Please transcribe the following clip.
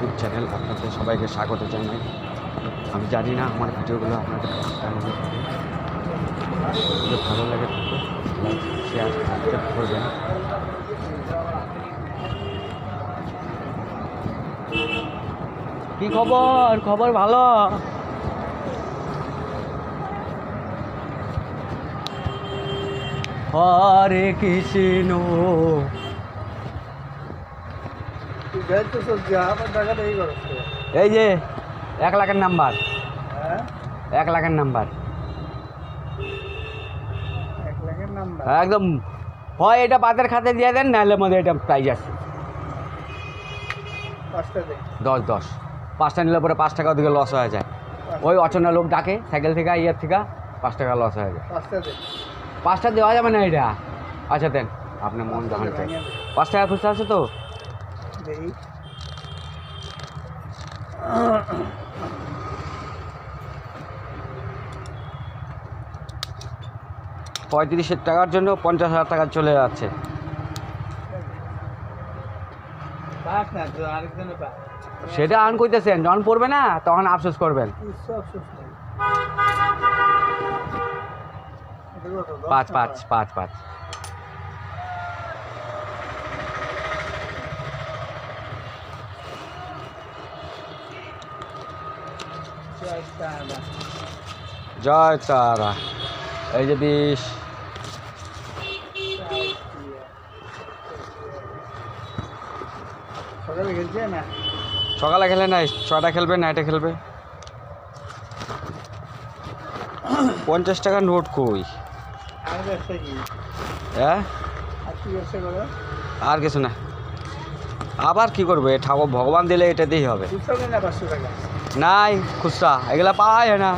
YouTube channel, আপনাদের সবাইকে স্বাগত জানাই। আমি জানি না আমার ভিডিওগুলো আপনাদের কেমন লাগে, যদি ভালো লাগে থাকে লাইক শেয়ার সাবস্ক্রাইব করবেন। কি খবর? খবর ভালো। হরে কৃষ্ণ। এই যে 1 লাখের নাম্বার, 1 লাখের নাম্বার একদম হয়। এটা বাতের খাতে দিয়ে দেন, নাহলে মধ্যে এটা প্রাইজ আছে 10 5টা নিলে পরে 5 টাকা ওদিকে লস হয়ে যায়। ওই অচেনা লোক ডাকে সাইকেল থেকে, ইয়ের থেকে 5 টাকা লস হয়ে যায়। 5টা দেওয়া যাবে না এটা। আচ্ছা দেন, আপনার মন যখন চাই। 5 টাকা খুচরা আছে তো? 35 টাকার জন্য 50,000 টাকা চলে যাচ্ছে। সেটা আন কইতেছেন, যখন পড়বে না তখন আফসোস করবেন। 5 জয় তারা। এই যে 20। সকালে খেলে নাই, 6টা খেলবে, নাইটে খেলবে। 50 টাকা নোট কই? হ্যাঁ, আর কিছু না। আবার কি করবে? ঠাকুর ভগবান দিলে এটাতেই হবে। নাই খুচরা এগুলা পাওয়া যায় না।